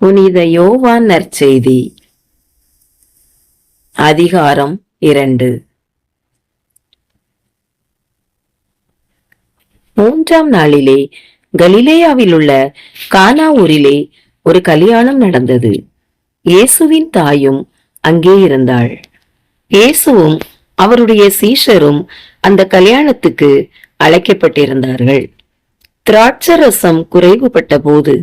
புனித யோவான் நற்செய்தி அதிகாரம் 2. 3ஆம் நாளிலே கலிலேயாவில் உள்ள கானா ஊரிலே ஒரு கல்யாணம் நடந்தது. இயேசுவின் தாயும் அங்கே இருந்தாள். இயேசுவும் அவருடைய சீஷரும் அந்த கல்யாணத்துக்கு அழைக்கப்பட்டிருந்தார்கள். திராட்சரசம் குறைவுபட்ட போது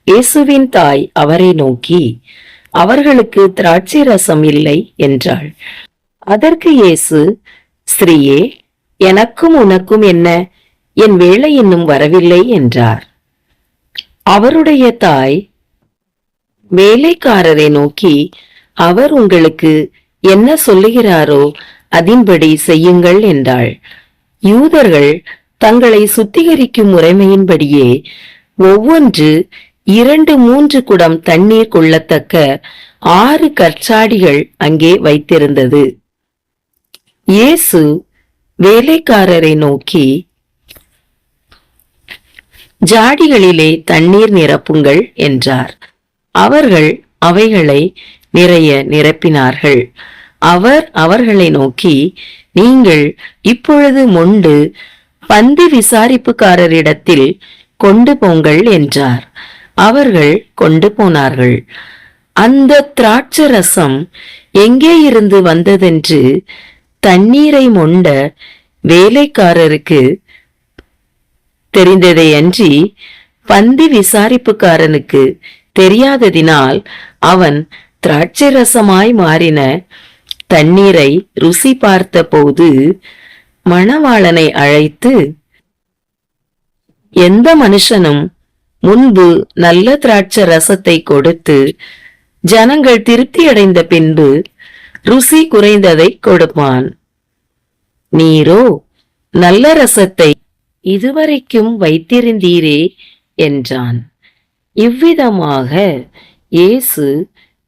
இயேசுவின் தாய் அவரை நோக்கி, அவர்களுக்கு திராட்சை ரசம் இல்லை என்றாள். அதற்கு இயேசு, ஸ்திரீயே, எனக்கும் உனக்கும் என்ன? என் வேளை இன்னும் வரவில்லை என்றார். அவருடைய தாய் வேலைக்காரரை நோக்கி, அவர் உங்களுக்கு என்ன சொல்லுகிறாரோ அதின்படி செய்யுங்கள் என்றாள். யூதர்கள் தங்களை சுத்திகரிக்கும் முறைமையின்படியே ஒவ்வொன்று 2-3 குடம் தண்ணீர் கொள்ளத்தக்க 6 கற்சாடிகள் அங்கே வைத்திருந்தது. இயேசு வேலைக்காரரை நோக்கி, ஜாடிகளிலே தண்ணீர் நிரப்புங்கள் என்றார். அவர்கள் அவைகளை நிறைய நிரப்பினார்கள். அவர் அவர்களை நோக்கி, நீங்கள் இப்பொழுது மொண்டு பந்தி விசாரிப்புக்காரரிடத்தில் கொண்டு போங்கள் என்றார். அவர்கள் கொண்டு போனார்கள். அந்த திராட்சரசம் எங்கே இருந்து வந்ததென்று தண்ணீரை மொண்ட வேலைக்காரருக்கு தெரிந்ததை அன்றி பந்தி விசாரிப்புக்காரனுக்கு தெரியாததினால் அவன் திராட்சரசமாய் மாறின தண்ணீரை ருசி பார்த்த போது மணவாளனை அழைத்து, எந்த மனுஷனும் முன்பு நல்ல திராட்சை ரசத்தை கொடுத்து ஜனங்கள் திருப்தி அடைந்த பின்பு ருசி குறைந்ததை கொடுப்பான். நீரோ நல்ல ரசத்தை இதுவரைக்கும் வைத்திருந்தீரே என்றான். இவ்விதமாக இயேசு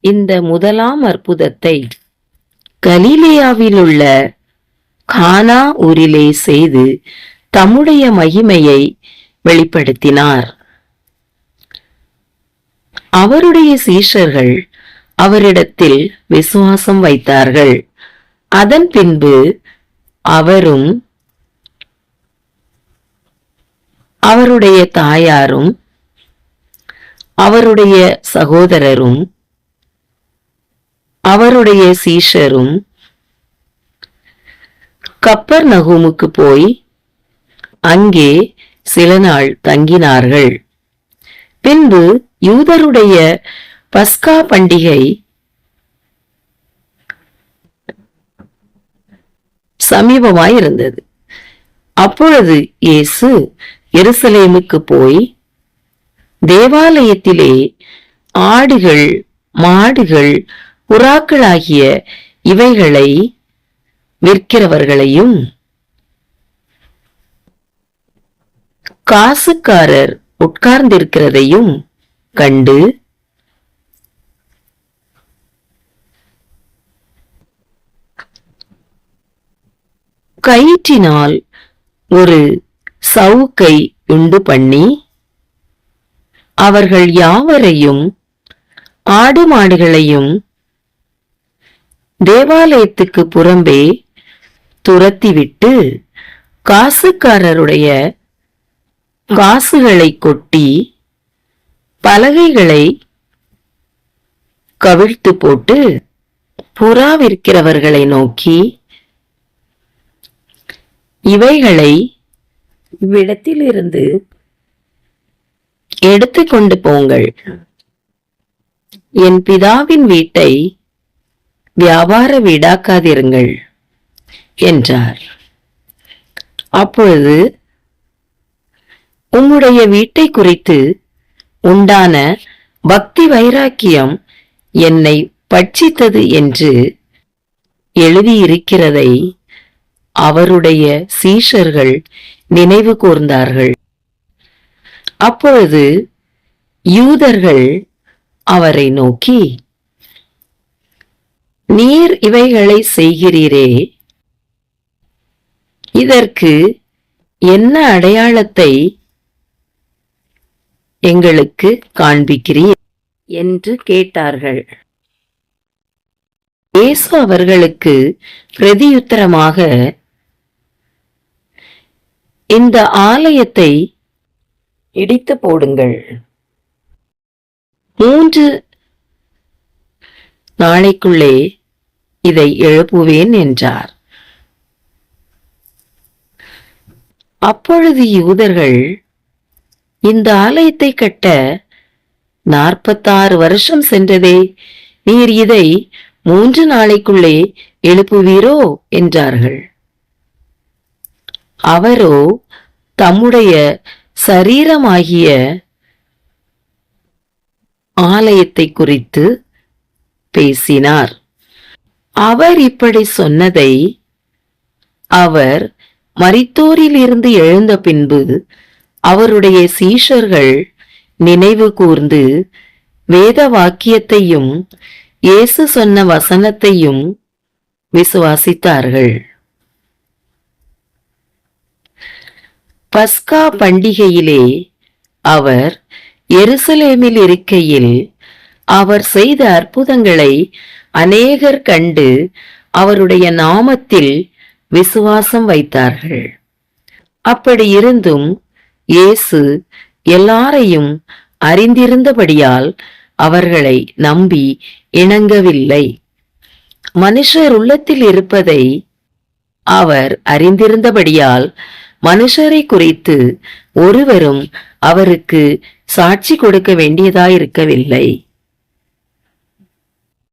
இந்த முதலாம் அற்புதத்தை கலிலேயாவில் உள்ள கானா ஊரிலே செய்து தம்முடைய மகிமையை வெளிப்படுத்தினார். அவருடைய சீஷர்கள் அவரிடத்தில் விசுவாசம் வைத்தார்கள். அதன் பின்பு அவரும் அவருடைய தாயாரும் அவருடைய சகோதரரும் அவருடைய சீஷரும் கப்பர்நகூமுக்கு போய் அங்கே சில நாள் தங்கினார்கள். பின்பு யூதருடைய பஸ்கா பண்டிகை சமீபமாயிருந்தது. அப்பொழுது இயேசு எருசலேமுக்கு போய் தேவாலயத்திலே ஆடுகள், மாடுகள், புறாக்கள் ஆகிய இவைகளை விற்கிறவர்களையும் காசுக்காரர் உட்கார்ந்திருக்கிறதையும் கண்டு, கயிற்றினால் ஒரு சவுக்கை உண்டு பண்ணி அவர்கள் யாவரையும் ஆடு மாடுகளையும் தேவாலயத்துக்கு புறம்பே துரத்திவிட்டு காசுக்காரருடைய காசுகளை கொட்டி பலகைகளை கவிழ்த்து போட்டு புறா விற்கிறவர்களை நோக்கி, இவைகளை இவ்விடத்திலிருந்து எடுத்துக்கொண்டு போங்கள், என் பிதாவின் வீட்டை வியாபார வீடாக்காதிருங்கள் என்றார். அப்பொழுது, உம்முடைய வீட்டை குறித்து உண்டான பக்தி வைராக்கியம் என்னை பட்சித்தது என்று எழுதியிருக்கிறதை அவருடைய சீஷர்கள் நினைவு கூர்ந்தார்கள். அப்பொழுது யூதர்கள் அவரை நோக்கி, நீர் இவைகளை செய்கிறீரே, இதற்கு என்ன அடையாளத்தை எங்களுக்கு காண்பிக்கிறீர் என்று கேட்டார்கள். இயேசு அவர்களுக்கு பிரதியுத்தரமாக, இந்த ஆலயத்தை இடித்து போடுங்கள், 3 நாளைக்குள்ளே இதை எழுப்புவேன் என்றார். அப்பொழுது யூதர்கள், இந்த ஆலயத்தை கட்ட 46 வருஷம் சென்றதே, நீர் இதை 3 நாளைக்குள்ளே எழுப்புவீரோ என்றார்கள். அவரோ தம்முடைய சரீரமாகிய ஆலயத்தை குறித்து பேசினார். அவர் இப்படி சொன்னதை அவர் மரித்தோரிலிருந்து எழுந்த பின்பு அவருடைய சீஷர்கள் நினைவு கூர்ந்து வேத வாக்கியத்தையும் இயேசு சொன்ன வசனத்தையும் விசுவாசித்தார்கள். பஸ்கா பண்டிகையிலே அவர் எருசலேமில் இருக்கையில் அவர் செய்த அற்புதங்களை அநேகர் கண்டு அவருடைய நாமத்தில் விசுவாசம் வைத்தார்கள். அப்படி இருந்தும் இயேசு எல்லாரையும் அறிந்திருந்தபடியால் அவர்களை நம்பி இணங்கவில்லை. மனுஷர் உள்ளத்தில் இருப்பதை அவர் அறிந்திருந்தபடியால் மனுஷரை குறித்து ஒருவரும் அவருக்கு சாட்சி கொடுக்க வேண்டியதாயிருக்கவில்லை.